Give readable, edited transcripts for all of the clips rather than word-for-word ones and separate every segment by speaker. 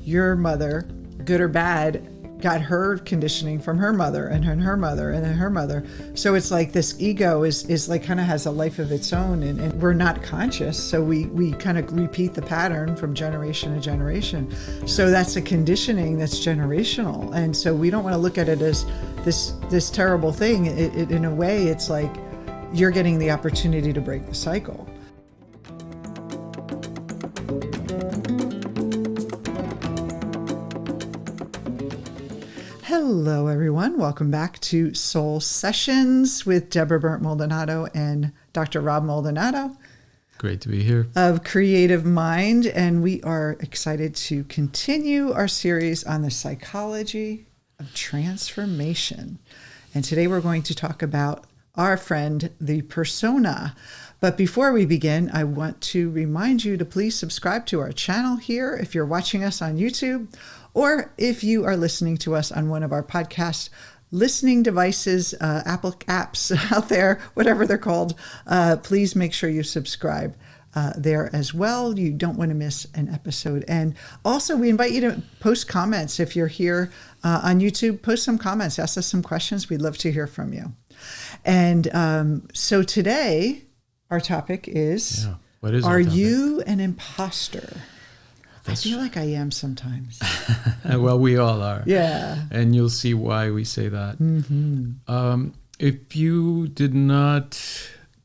Speaker 1: your mother, good or bad, got her conditioning from her mother and her mother and then her mother. So it's like this ego is like kind of has a life of its own, and we're not conscious. So we kind of repeat the pattern from generation to generation. So that's a conditioning that's generational. And so we don't want to look at it as this terrible thing. In a way, it's like you're getting the opportunity to break the cycle. Hello, everyone. Welcome back to Soul Sessions with Deborah Burnt Maldonado and Dr. Rob Maldonado.
Speaker 2: Great to be here.
Speaker 1: Of Creative Mind. And we are excited to continue our series on the psychology of transformation. And today we're going to talk about our friend, the persona. But before we begin, I want to remind you to please subscribe to our channel here if you're watching us on YouTube, or if you are listening to us on one of our podcast listening devices, Apple apps out there, whatever they're called, please make sure you subscribe there as well. You don't want to miss an episode. And also, we invite you to post comments. If you're here on YouTube, post some comments, ask us some questions. We'd love to hear from you. And so today, our topic is,
Speaker 2: what is
Speaker 1: are you an imposter? I feel like I am sometimes.
Speaker 2: Well, we all are.
Speaker 1: Yeah.
Speaker 2: And you'll see why we say that. Mm-hmm. If you did not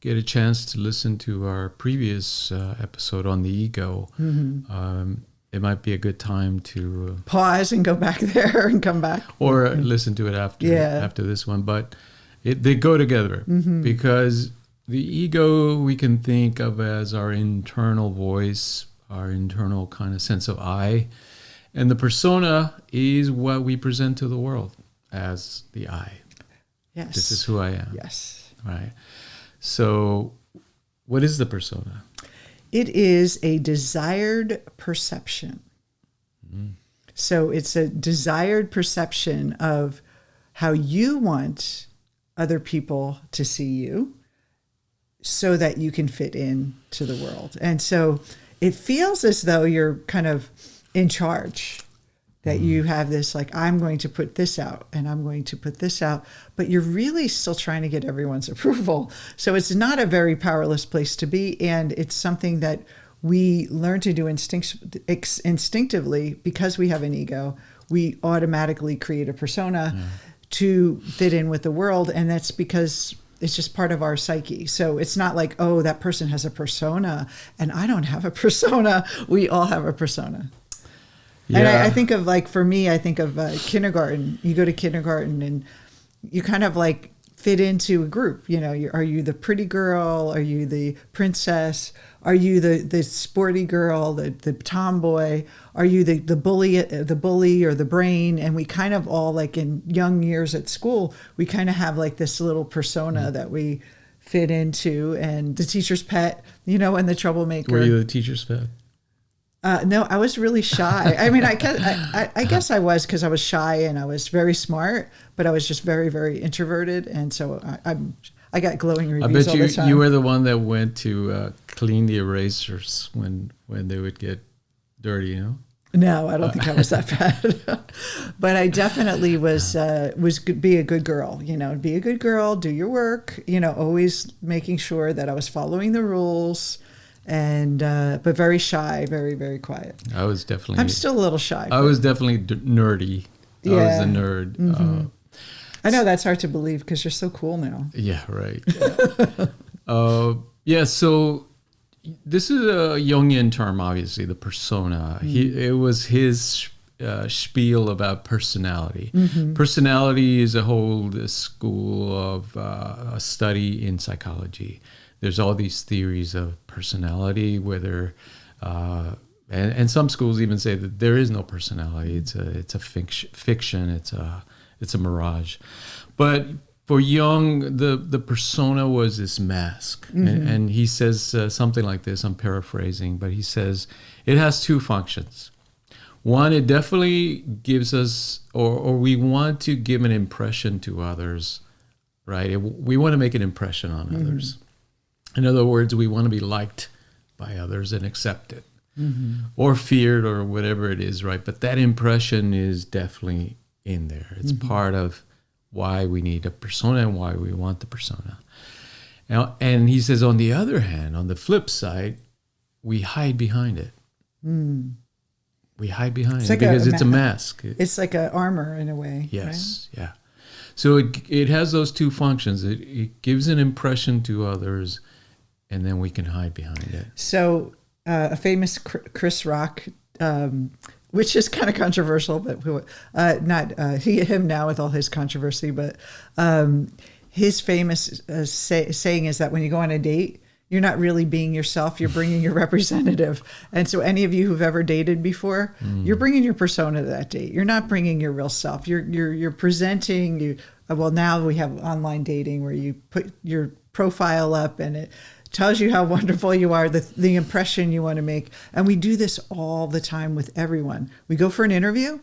Speaker 2: get a chance to listen to our previous episode on the ego, it might be a good time to
Speaker 1: pause and go back there and come back.
Speaker 2: Or listen to it after this one. But they go together because the ego we can think of as our internal voice, our internal kind of sense of I, and the persona is what we present to the world as the I.
Speaker 1: Yes.
Speaker 2: This is who I am.
Speaker 1: Yes.
Speaker 2: Right. So what is the persona?
Speaker 1: It is a desired perception. So it's a desired perception of how you want other people to see you so that you can fit in to the world. And so it feels as though you're kind of in charge, that you have this, like, I'm going to put this out and I'm going to put this out, but you're really still trying to get everyone's approval. So it's not a very powerless place to be. And it's something that we learn to do instinctively because we have an ego. We automatically create a persona to fit in with the world. And that's because it's just part of our psyche. So it's not like, oh, that person has a persona and I don't have a persona. We all have a persona. Yeah. And I think of, like, for me, I think of kindergarten. You go to kindergarten and you kind of like fit into a group. You know, are you the pretty girl? Are you the princess? Are you the sporty girl, the tomboy? Are you the bully or the brain? And we kind of all, like in young years at school, we kind of have like this little persona that we fit into, and the teacher's pet, you know, and the troublemaker.
Speaker 2: Were you the teacher's pet?
Speaker 1: No, I was really shy. I mean, I guess I was, because I was shy and I was very smart, but I was just very, very introverted. And so I got glowing reviews all the time.
Speaker 2: I bet you were the one that went to clean the erasers when they would get dirty, you know?
Speaker 1: No, I don't think I was that bad. But I definitely was be a good girl, you know, be a good girl, do your work, you know, always making sure that I was following the rules. And but very shy, very, very quiet.
Speaker 2: I'm
Speaker 1: still a little shy.
Speaker 2: I was definitely nerdy.
Speaker 1: Yeah.
Speaker 2: I was a nerd.
Speaker 1: I know that's hard to believe because you're so cool now.
Speaker 2: Yeah, right. So this is a Jungian term, obviously, the persona. It was his spiel about personality. Personality is a whole school of a study in psychology. There's all these theories of personality, whether and some schools even say that there is no personality. It's a fiction. It's a mirage. But for Jung, the persona was this mask, and he says something like this. I'm paraphrasing, but he says it has two functions. One, it definitely gives us, or we want to give an impression to others, right? We want to make an impression on others. In other words, we want to be liked by others and accepted. or feared or whatever it is, right? But that impression is definitely in there. It's part of why we need a persona and why we want the persona. Now, and he says, on the other hand, on the flip side, we hide behind it. We hide behind it because it's a mask.
Speaker 1: It's like an armor in a way.
Speaker 2: Yes, right? Yeah. So it has those two functions. It gives an impression to others, and then we can hide behind it.
Speaker 1: So a famous Chris Rock, which is kind of controversial, but not him now with all his controversy, but his famous saying is that when you go on a date, you're not really being yourself, you're bringing your representative. And so any of you who've ever dated before, you're bringing your persona to that date. You're not bringing your real self. You're presenting, well, now we have online dating where you put your profile up and it tells you how wonderful you are, the impression you want to make. And we do this all the time with everyone. We go for an interview.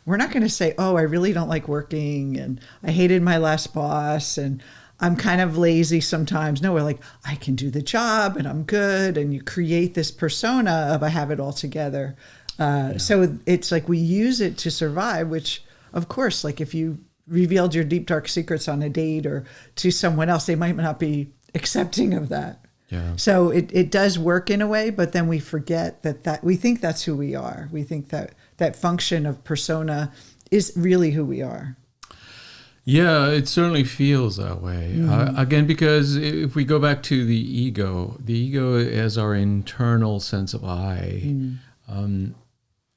Speaker 1: We're not going to say, oh, I really don't like working and I hated my last boss and I'm kind of lazy sometimes. No, we're like, I can do the job and I'm good. And you create this persona of I have it all together. So it's like we use it to survive, which of course, like if you revealed your deep, dark secrets on a date or to someone else, they might not be accepting of that.
Speaker 2: Yeah.
Speaker 1: So it does work in a way, but then we forget that we think that's who we are. We think that function of persona is really who we are.
Speaker 2: Yeah, it certainly feels that way. Again, because if we go back to the ego as our internal sense of I,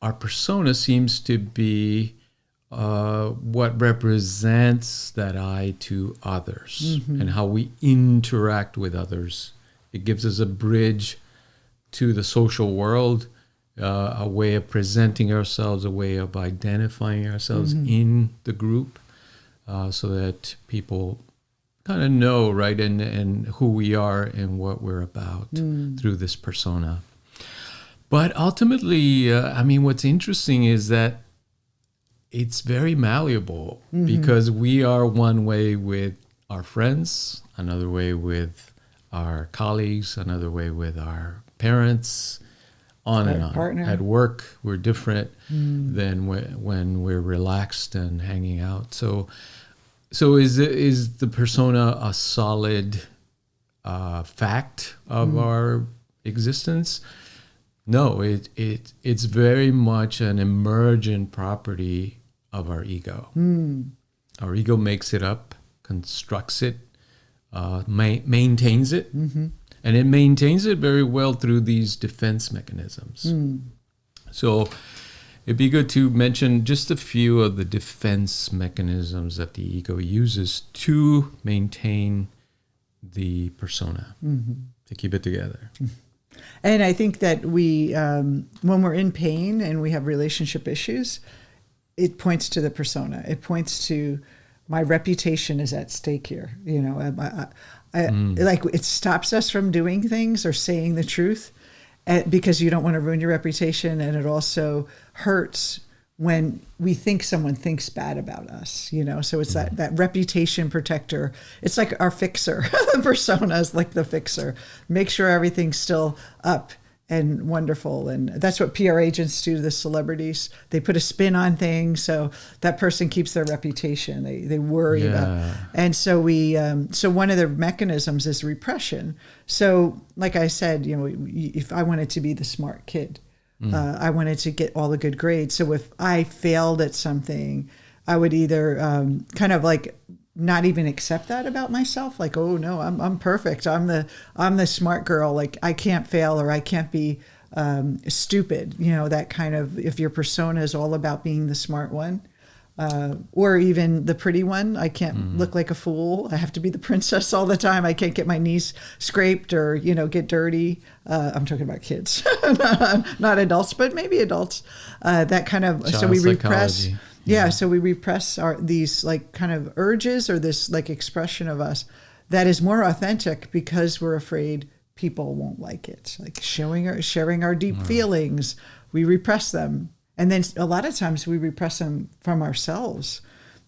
Speaker 2: our persona seems to be what represents that I to others and how we interact with others. It gives us a bridge to the social world, a way of presenting ourselves, a way of identifying ourselves in the group. So that people kind of know, right, and who we are and what we're about through this persona. But ultimately, I mean, what's interesting is that it's very malleable because we are one way with our friends, another way with our colleagues, another way with our parents, on and on.
Speaker 1: Partner.
Speaker 2: At work, we're different than when we're relaxed and hanging out. So is the persona a solid fact of our existence? No, it's very much an emergent property of our ego. Our ego makes it up, constructs it, maintains it, and it maintains it very well through these defense mechanisms. So it'd be good to mention just a few of the defense mechanisms that the ego uses to maintain the persona, to keep it together.
Speaker 1: And I think that we, when we're in pain and we have relationship issues, it points to the persona. It points to my reputation is at stake here. You know, like it stops us from doing things or saying the truth. Because you don't want to ruin your reputation, and it also hurts when we think someone thinks bad about us, you know? So it's that reputation protector. It's like our fixer. The persona is like the fixer. Make sure everything's still up and wonderful. And that's what PR agents do to the celebrities. They put a spin on things so that person keeps their reputation. They worry about. And so so one of the mechanisms is repression. So like I said, you know, if I wanted to be the smart kid, I wanted to get all the good grades. So if I failed at something, I would either kind of like not even accept that about myself. Like, oh no, I'm perfect. I'm the smart girl. Like I can't fail or I can't be stupid. You know, that kind of, if your persona is all about being the smart one, or even the pretty one, I can't look like a fool. I have to be the princess all the time. I can't get my knees scraped or, you know, get dirty. I'm talking about kids, not adults, but maybe adults. That kind of,
Speaker 2: Child
Speaker 1: so we repress.
Speaker 2: psychology.
Speaker 1: Yeah, so we repress these like kind of urges or this like expression of us that is more authentic because we're afraid people won't like it. Like sharing our deep feelings, we repress them. And then a lot of times we repress them from ourselves,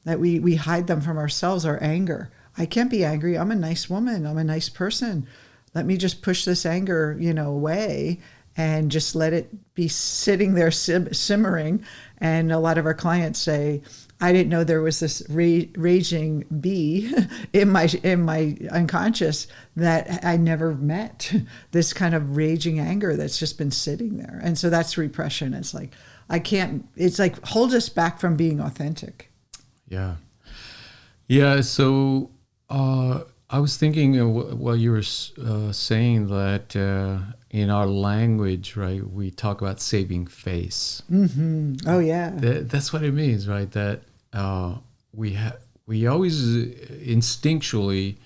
Speaker 1: that we hide them from ourselves, our anger. I can't be angry. I'm a nice woman. I'm a nice person. Let me just push this anger, you know, away. and just let it be sitting there simmering. And a lot of our clients say, I didn't know there was this raging bee in my unconscious that I never met. This kind of raging anger that's just been sitting there. And so that's repression. It's like, it's like hold us back from being authentic.
Speaker 2: Yeah. Yeah. So I was thinking while you were saying that in our language, right, we talk about saving face.
Speaker 1: Mm-hmm. Oh, yeah.
Speaker 2: That's what it means, right? That we always instinctually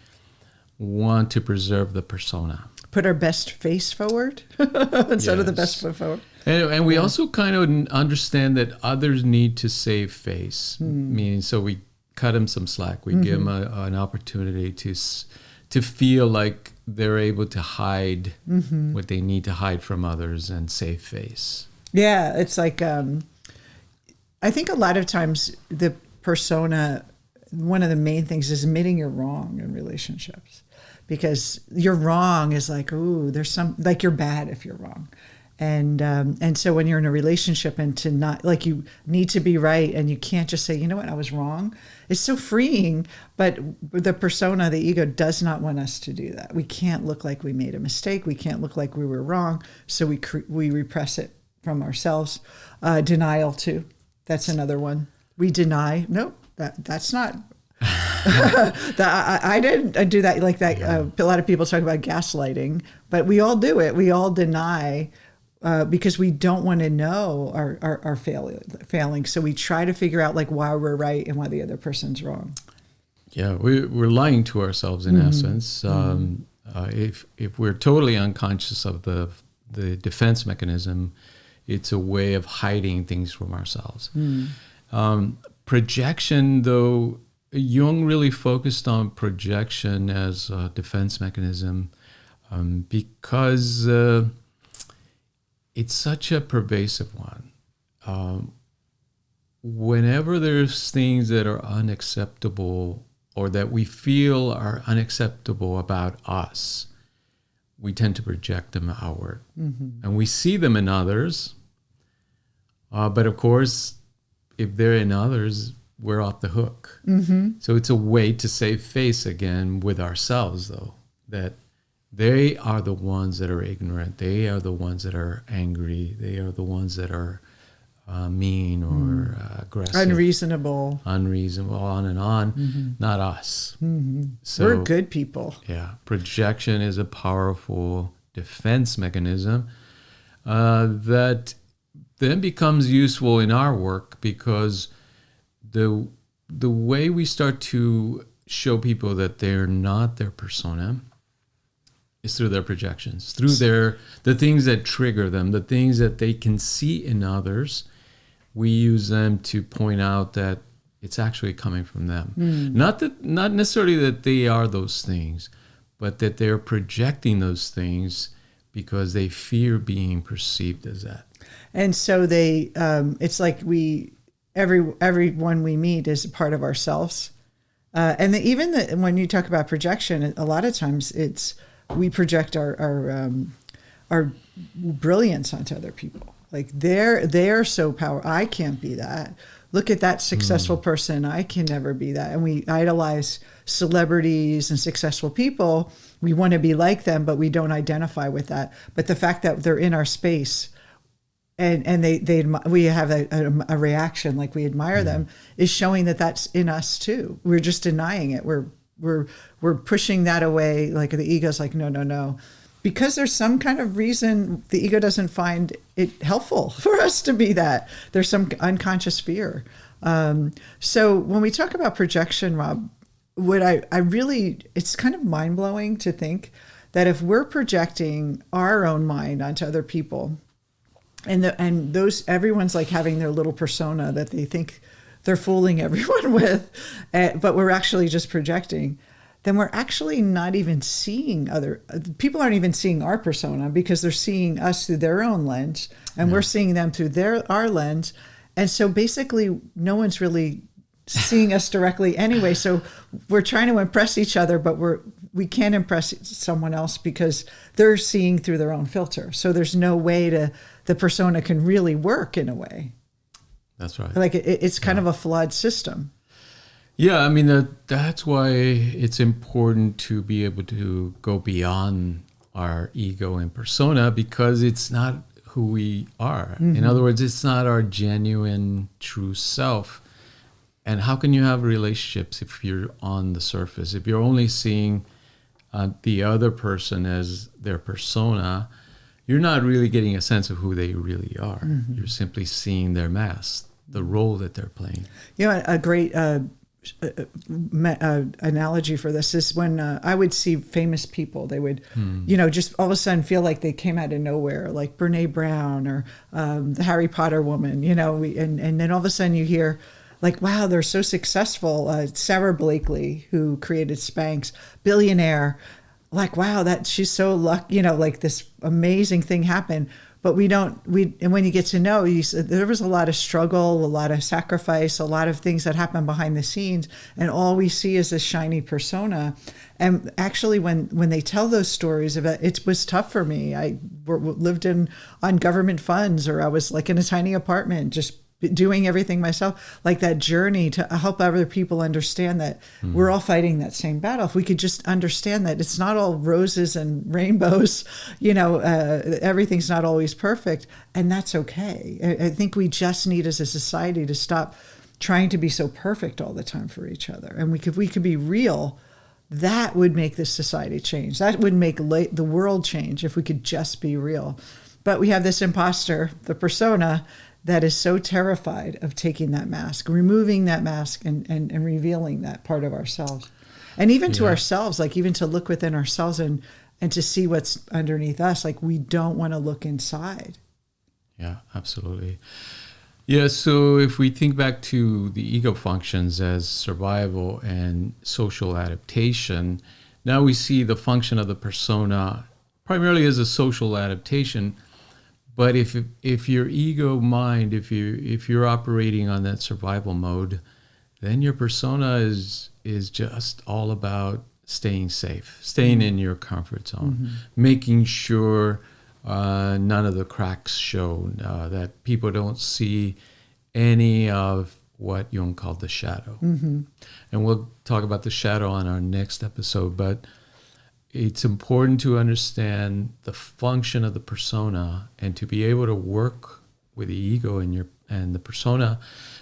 Speaker 2: want to preserve the persona.
Speaker 1: Put our best face forward instead of the best foot forward.
Speaker 2: And we also kind of understand that others need to save face, meaning so we cut them some slack. We give them an opportunity to feel like they're able to hide what they need to hide from others and save face.
Speaker 1: Yeah, it's like I think a lot of times the persona, one of the main things is admitting you're wrong in relationships, because you're wrong is like, ooh, there's some, like you're bad if you're wrong. And so when you're in a relationship and to not, like, you need to be right and you can't just say, you know what, I was wrong. It's so freeing, but the persona, the ego does not want us to do that. We can't look like we made a mistake. We can't look like we were wrong. So we repress it from ourselves. Denial too. That's another one. We deny. Nope, that's not. I didn't do that like that.
Speaker 2: Yeah.
Speaker 1: A lot of people talk about gaslighting, but we all do it. We all deny because we don't want to know our failing. So we try to figure out like why we're right and why the other person's wrong.
Speaker 2: Yeah, we're lying to ourselves in essence. If we're totally unconscious of the defense mechanism, it's a way of hiding things from ourselves. Projection, though, Jung really focused on projection as a defense mechanism because it's such a pervasive one. Whenever there's things that are unacceptable or that we feel are unacceptable about us, we tend to project them outward. And we see them in others. But of course, if they're in others, we're off the hook. So it's a way to save face again with ourselves, though, that they are the ones that are ignorant. They are the ones that are angry. They are the ones that are mean or aggressive. Unreasonable, on and on. Not us. So,
Speaker 1: we're good people.
Speaker 2: Yeah. Projection is a powerful defense mechanism that then becomes useful in our work because the way we start to show people that they're not their persona is through their projections, through the things that trigger them, the things that they can see in others. We use them to point out that it's actually coming from them. Not necessarily that they are those things, but that they're projecting those things because they fear being perceived as that.
Speaker 1: And so they, it's like everyone we meet is a part of ourselves. And when you talk about projection, a lot of times we project our brilliance onto other people. Like they're so powerful. I can't be that. Look at that successful person. I can never be that. And we idolize celebrities and successful people. We want to be like them, but we don't identify with that. But the fact that they're in our space and we have a reaction like we admire them is showing that that's in us too. We're just denying it. We're pushing that away. Like the ego's like, no. Because there's some kind of reason the ego doesn't find it helpful for us to be that. There's some unconscious fear. So when we talk about projection, Rob, it's kind of mind-blowing to think that if we're projecting our own mind onto other people, and everyone's like having their little persona that they think they're fooling everyone with, but we're actually just projecting, then we're actually not even seeing people aren't even seeing our persona because they're seeing us through their own lens and we're seeing them through our lens. And so basically no one's really seeing us directly anyway. So we're trying to impress each other, but we can't impress someone else because they're seeing through their own filter. So there's no way the persona can really work in a way.
Speaker 2: That's right.
Speaker 1: Like it's kind of a flawed system.
Speaker 2: Yeah, I mean, that's why it's important to be able to go beyond our ego and persona, because it's not who we are. In other words, it's not our genuine true self. And how can you have relationships if you're on the surface? If you're only seeing the other person as their persona, you're not really getting a sense of who they really are. You're simply seeing their mask, the role that they're playing.
Speaker 1: You know, a great analogy for this is when I would see famous people, they would, just all of a sudden feel like they came out of nowhere, like Brene Brown or the Harry Potter woman, and then all of a sudden you hear, like, wow, they're so successful. Sarah Blakely, who created Spanx, billionaire. Like, wow, she's so lucky, like this amazing thing happened. But and when you get to know, there was a lot of struggle, a lot of sacrifice, a lot of things that happen behind the scenes. And all we see is this shiny persona. And actually, when they tell those stories of it was tough for me. I lived on government funds, or I was like in a tiny apartment, just doing everything myself. Like that journey to help other people understand that we're all fighting that same battle. If we could just understand that it's not all roses and rainbows, everything's not always perfect, and that's okay. I think we just need as a society to stop trying to be so perfect all the time for each other. And if we could be real, that would make this society change. That would make the world change if we could just be real. But we have this imposter, the persona, that is so terrified of taking that mask, removing that mask and revealing that part of ourselves. And even to ourselves, like even to look within ourselves and to see what's underneath us, like we don't want to look inside.
Speaker 2: Yeah, absolutely. Yeah, so if we think back to the ego functions as survival and social adaptation, now we see the function of the persona primarily as a social adaptation. But if your ego mind, if you're operating on that survival mode, then your persona is just all about staying safe, staying in your comfort zone, making sure none of the cracks show, that people don't see any of what Jung called the shadow. And we'll talk about the shadow on our next episode, but it's important to understand the function of the persona and to be able to work with the ego and the persona,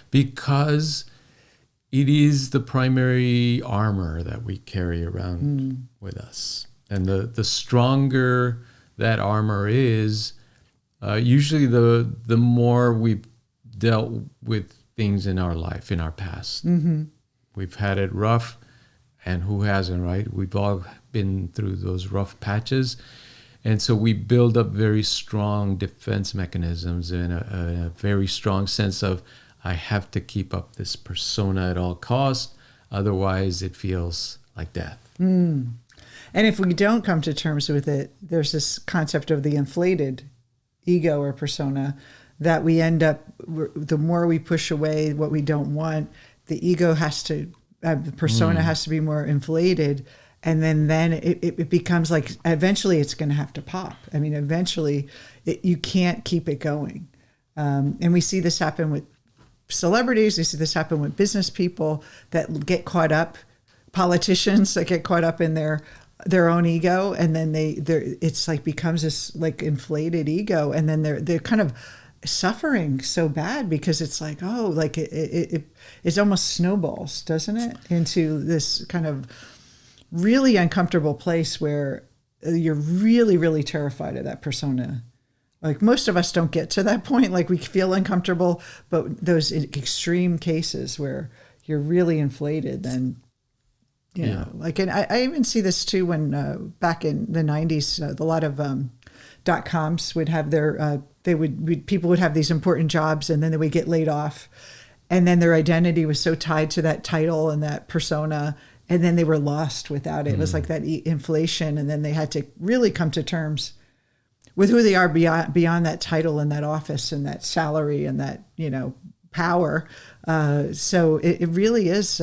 Speaker 2: because it is the primary armor that we carry around with us. And the stronger that armor is, usually the more we've dealt with things in our life, in our past. We've had it rough, and who hasn't, right? We've all been through those rough patches. And so we build up very strong defense mechanisms and a very strong sense of, I have to keep up this persona at all costs, otherwise it feels like death.
Speaker 1: And if we don't come to terms with it, there's this concept of the inflated ego or persona that we end up, the more we push away what we don't want, the ego has to, the persona has to be more inflated. And then it becomes like, eventually it's going to have to pop. I mean, eventually you can't keep it going. And we see this happen with celebrities. We see this happen with business people that get caught up, politicians that get caught up in their own ego. And then it's like becomes this like inflated ego. And then they're kind of suffering so bad because it's like, oh, like it's almost snowballs, doesn't it? Into this kind of really uncomfortable place where you're really, really terrified of that persona. Like most of us don't get to that point. Like we feel uncomfortable, but those extreme cases where you're really inflated, then, you know, like, and I even see this too when back in the 90s, a lot of .coms would have their, people would have these important jobs and then they would get laid off. And then their identity was so tied to that title and that persona. And then they were lost without it. It was like that inflation. And then they had to really come to terms with who they are beyond that title and that office and that salary and that, you know, power. So it really is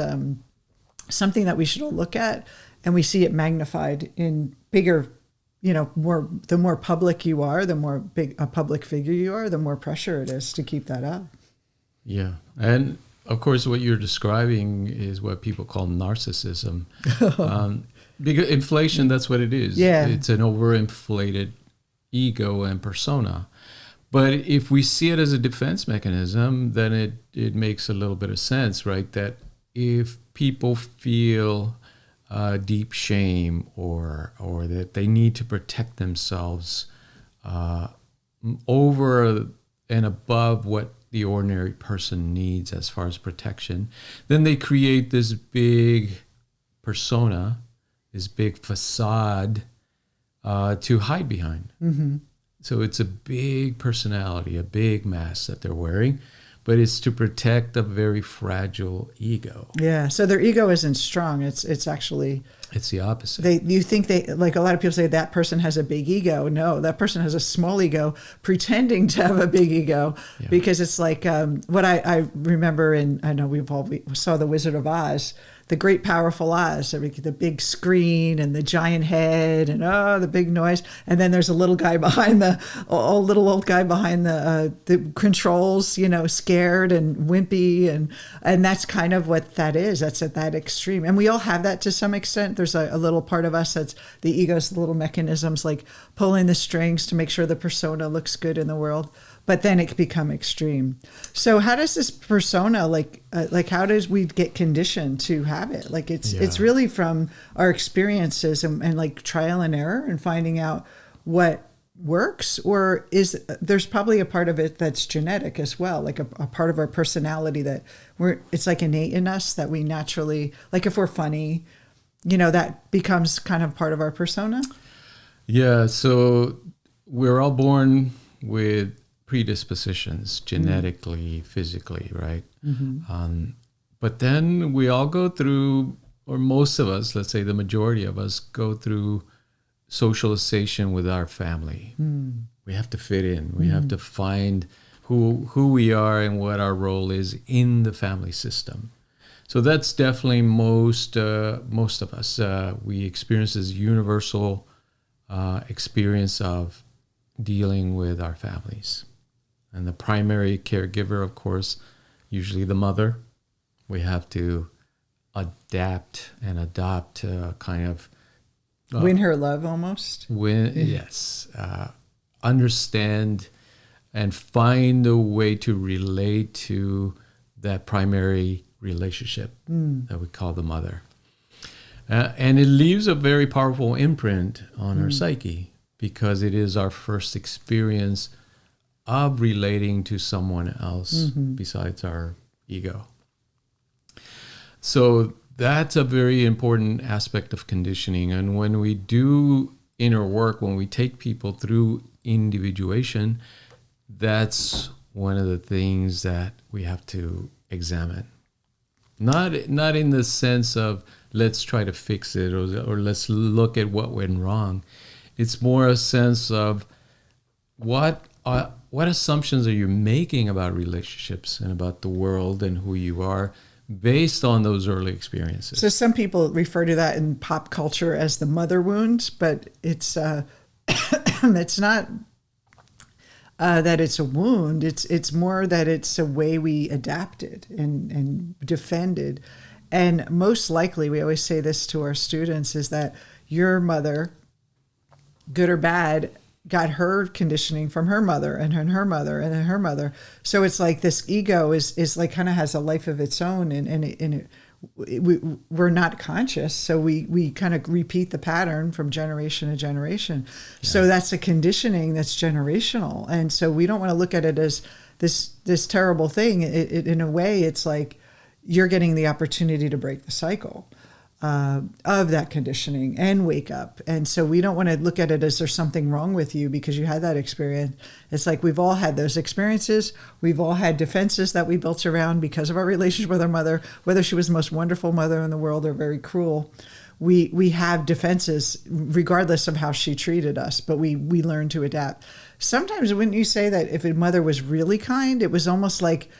Speaker 1: something that we should all look at and we see it magnified in bigger, the more public you are, the more big a public figure you are, the more pressure it is to keep that up.
Speaker 2: Yeah. And of course, what you're describing is what people call narcissism. Because inflation, that's what it is.
Speaker 1: Yeah.
Speaker 2: It's an overinflated ego and persona. But if we see it as a defense mechanism, then it makes a little bit of sense, right? That if people feel deep shame or that they need to protect themselves over and above what the ordinary person needs as far as protection, then they create this big persona, this big facade to hide behind. Mm-hmm. So it's a big personality, a big mask that they're wearing, but it's to protect a very fragile ego.
Speaker 1: Yeah. So their ego isn't strong. It's actually...
Speaker 2: It's the opposite.
Speaker 1: You think like a lot of people say that person has a big ego. No, that person has a small ego pretending to have a big ego, because it's like what I remember I know we saw The Wizard of Oz, the great powerful Oz, the big screen and the giant head and the big noise. And then there's a little guy behind little old guy behind the controls, scared and wimpy. And that's kind of what that is. That's at that extreme. And we all have that to some extent. There's a little part of us that's the ego's little mechanisms, like pulling the strings to make sure the persona looks good in the world. But then it can become extreme. So how does this persona, how does we get conditioned to have it? Like it's really from our experiences and like trial and error and finding out what works, or there's probably a part of it that's genetic as well, like a part of our personality that it's like innate in us that we naturally, like if we're funny, that becomes kind of part of our persona. Yeah.
Speaker 2: So we're all born with predispositions genetically, physically, right? Mm-hmm. But then we all go through, or most of us, let's say the majority of us, go through socialization with our family. We have to fit in. We have to find who we are and what our role is in the family system. So that's definitely most of us. We experience this universal experience of dealing with our families. And the primary caregiver, of course, usually the mother. We have to adapt and adopt kind of...
Speaker 1: win her love almost?
Speaker 2: Yes. Understand and find a way to relate to that primary relationship that we call the mother. And it leaves a very powerful imprint on our psyche, because it is our first experience of relating to someone else besides our ego. So that's a very important aspect of conditioning. And when we do inner work, when we take people through individuation, that's one of the things that we have to examine. Not in the sense of let's try to fix it or let's look at what went wrong. It's more a sense of what assumptions are you making about relationships and about the world and who you are based on those early experiences.
Speaker 1: So some people refer to that in pop culture as the mother wound, but it's it's not that it's a wound. It's more that it's a way we adapted and defended. And most likely, we always say this to our students, is that your mother, good or bad, got her conditioning from her mother and her mother and then her mother. So it's like this ego is like kind of has a life of its own, and we're not conscious. So we kind of repeat the pattern from generation to generation. Yeah. So that's a conditioning that's generational. And so we don't want to look at it as this terrible thing. In a way, it's like you're getting the opportunity to break the cycle of that conditioning and wake up. And so we don't want to look at it as there's something wrong with you because you had that experience. It's like we've all had those experiences. We've all had defenses that we built around because of our relationship with our mother, whether she was the most wonderful mother in the world or very cruel. We have defenses regardless of how she treated us, but we learn to adapt. Sometimes wouldn't you say that if a mother was really kind, it was almost like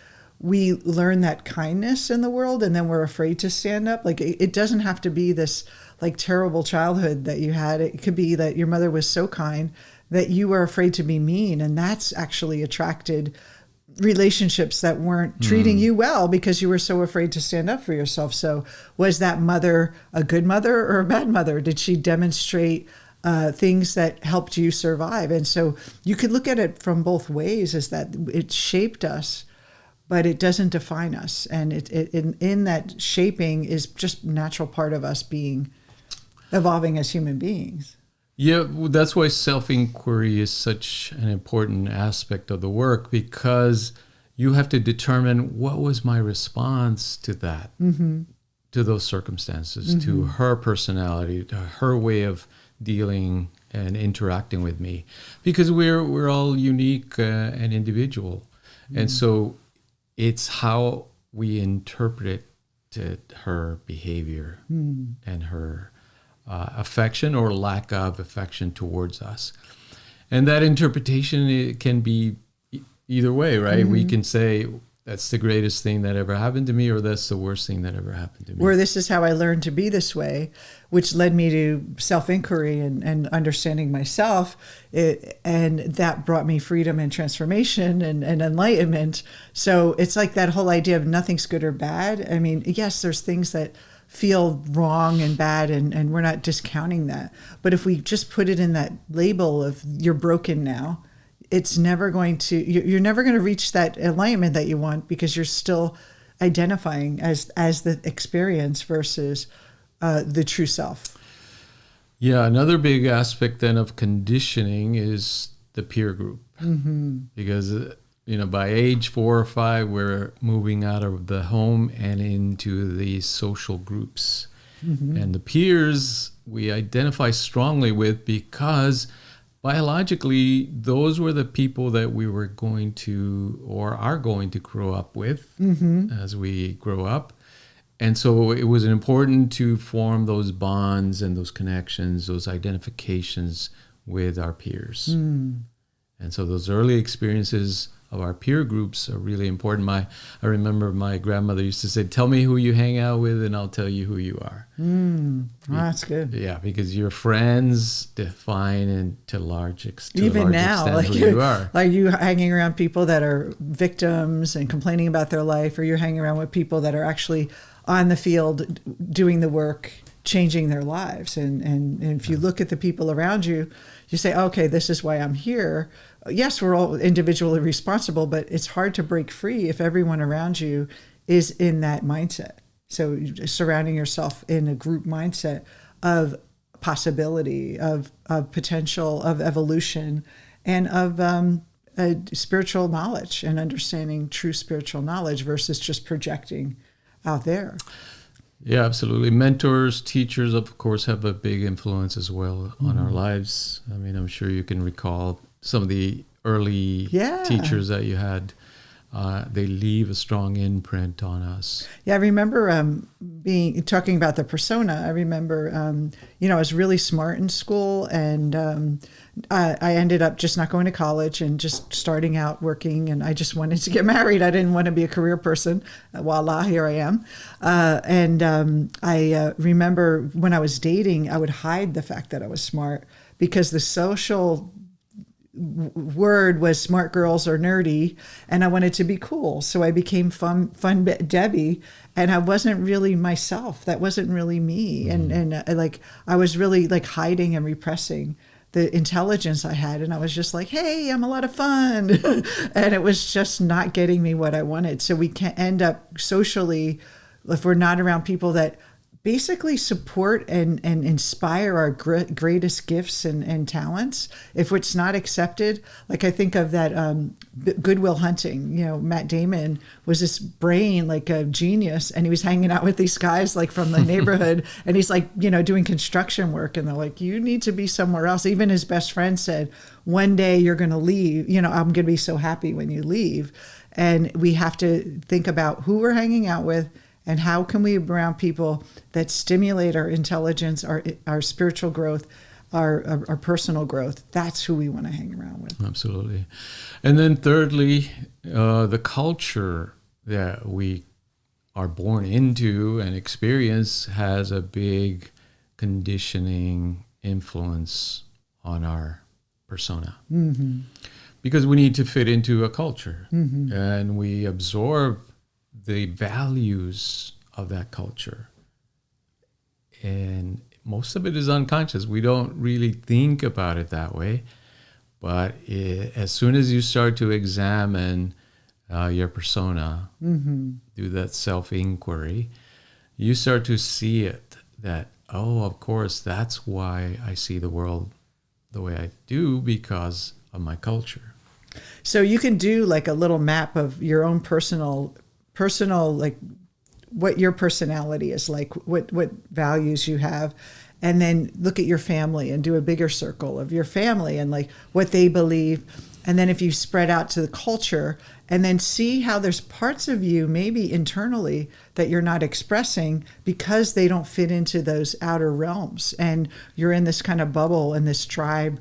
Speaker 1: we learn that kindness in the world and then we're afraid to stand up. Like it doesn't have to be this like terrible childhood that you had. It could be that your mother was so kind that you were afraid to be mean, and that's actually attracted relationships that weren't treating you well because you were so afraid to stand up for yourself. So was that mother a good mother or a bad mother? Did she demonstrate things that helped you survive? And so you could look at it from both ways, is that it shaped us, but it doesn't define us. And in that shaping is just natural part of us evolving as human beings.
Speaker 2: Yeah, well, that's why self-inquiry is such an important aspect of the work, because you have to determine what was my response to that, to those circumstances, to her personality, to her way of dealing and interacting with me, because we're all unique and individual, and so it's how we interpreted her behavior and her affection or lack of affection towards us. And that interpretation, it can be either way, right? We can say that's the greatest thing that ever happened to me, or that's the worst thing that ever happened to me.
Speaker 1: Or this is how I learned to be this way, which led me to self-inquiry and understanding myself. And that brought me freedom and transformation and enlightenment. So it's like that whole idea of nothing's good or bad. I mean, yes, there's things that feel wrong and bad, and we're not discounting that. But if we just put it in that label of you're broken now, it's never going to, you're never going to reach that alignment that you want, because you're still identifying as the experience versus the true self.
Speaker 2: Yeah, another big aspect then of conditioning is the peer group. Because by age 4 or 5, we're moving out of the home and into the social groups. And the peers we identify strongly with, because biologically, those were the people that we were going to or are going to grow up with as we grow up. And so it was important to form those bonds and those connections, those identifications with our peers. And so those early experiences of our peer groups are really important. I remember my grandmother used to say, "Tell me who you hang out with and I'll tell you who you are."
Speaker 1: Well, that's good.
Speaker 2: Yeah, because your friends define and to a large extent
Speaker 1: Even now, like
Speaker 2: who you are.
Speaker 1: Like you hanging around people that are victims and complaining about their life, or you're hanging around with people that are actually on the field doing the work, changing their lives. And if you look at the people around you, you say, okay, this is why I'm here. Yes, we're all individually responsible, but it's hard to break free if everyone around you is in that mindset. So surrounding yourself in a group mindset of possibility, of potential, of evolution, and of spiritual knowledge and understanding true spiritual knowledge versus just projecting out there.
Speaker 2: Yeah, absolutely. Mentors, teachers, of course, have a big influence as well on our lives. I mean, I'm sure you can recall some of the early teachers that you had. They leave a strong imprint on us. Yeah,
Speaker 1: I remember talking about the persona. I remember, I was really smart in school, and I ended up just not going to college and just starting out working, and I just wanted to get married. I didn't want to be a career person. Voila, here I am. I remember when I was dating, I would hide the fact that I was smart, because the social word was smart girls or nerdy, and I wanted to be cool. So I became fun Debbie, and I wasn't really myself. That wasn't really me. And I was really like hiding and repressing the intelligence I had. And I was just like, hey, I'm a lot of fun. And it was just not getting me what I wanted. So we can end up socially, if we're not around people that basically support and inspire our greatest gifts and talents. If it's not accepted, like I think of that Good Will Hunting, Matt Damon was this brain, like a genius, and he was hanging out with these guys like from the neighborhood, and he's like, doing construction work, and they're like, you need to be somewhere else. Even his best friend said, one day you're going to leave, I'm going to be so happy when you leave. And we have to think about who we're hanging out with, and how can we be around people that stimulate our intelligence, our spiritual growth, our personal growth. That's who we want to hang around with.
Speaker 2: Absolutely. And then thirdly, the culture that we are born into and experience has a big conditioning influence on our persona. Mm-hmm. Because we need to fit into a culture, mm-hmm. and we absorb the values of that culture. And most of it is unconscious. We don't really think about it that way. But as soon as you start to examine your persona, mm-hmm. do that self-inquiry, you start to see it that, oh, of course, that's why I see the world the way I do, because of my culture.
Speaker 1: So you can do like a little map of your own personal, like what your personality is like, what values you have, and then look at your family and do a bigger circle of your family and like what they believe. And then if you spread out to the culture and then see how there's parts of you maybe internally that you're not expressing because they don't fit into those outer realms. And you're in this kind of bubble and this tribe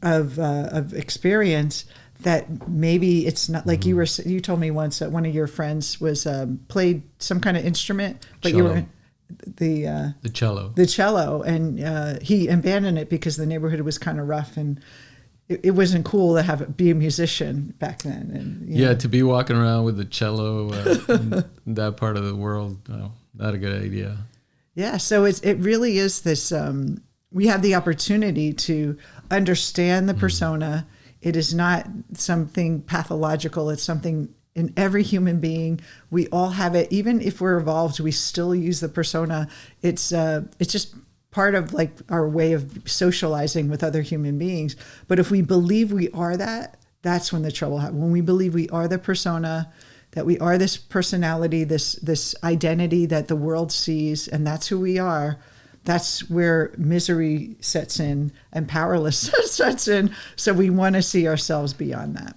Speaker 1: of experience that maybe it's not like you told me once that one of your friends was played some kind of instrument, but
Speaker 2: cello.
Speaker 1: You were
Speaker 2: the
Speaker 1: cello, and he abandoned it because the neighborhood was kind of rough and it wasn't cool to be a musician back then. And
Speaker 2: yeah, to be walking around with the cello in that part of the world, not a good idea.
Speaker 1: Yeah, so it really is this. We have the opportunity to understand the persona. It is not something pathological. It's something in every human being. We all have it. Even if we're evolved, we still use the persona. It's just part of like our way of socializing with other human beings. But if we believe we are that, that's when the trouble happens. When we believe we are the persona, that we are this personality, this identity that the world sees, and that's who we are, that's where misery sets in and powerlessness sets in. So we want to see ourselves beyond that.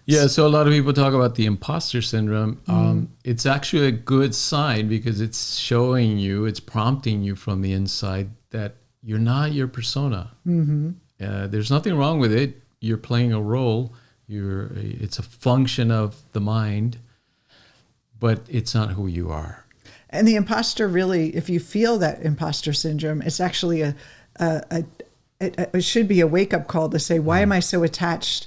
Speaker 2: Yeah, so a lot of people talk about the imposter syndrome. It's actually a good sign because it's showing you, it's prompting you from the inside that you're not your persona. Mm-hmm. There's nothing wrong with it. You're playing a role. It's a function of the mind, but it's not who you are.
Speaker 1: And the imposter really, if you feel that imposter syndrome, it's actually it should be a wake-up call to say, why am I so attached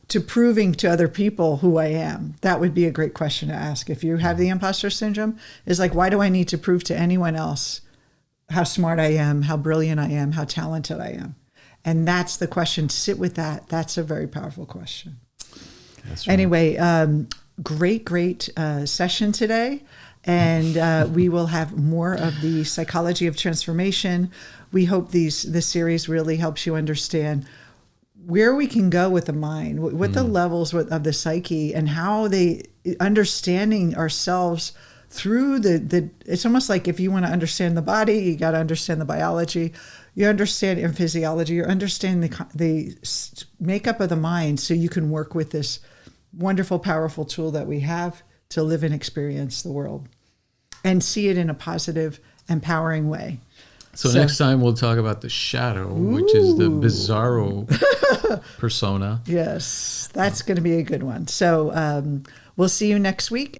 Speaker 1: to proving to other people who I am? That would be a great question to ask. If you have the imposter syndrome, is like, why do I need to prove to anyone else how smart I am, how brilliant I am, how talented I am? And that's the question. Sit with that. That's a very powerful question. That's right. Anyway, great session today. And we will have more of the psychology of transformation. We hope this series really helps you understand where we can go with the mind, what the levels of the psyche, and how understanding ourselves through it's almost like if you want to understand the body, you got to understand the biology, you understand in physiology, you understand the makeup of the mind, so you can work with this wonderful, powerful tool that we have to live and experience the world and see it in a positive, empowering way.
Speaker 2: So next time we'll talk about the shadow, which is the bizarro persona.
Speaker 1: Yes, that's going to be a good one. So we'll see you next week.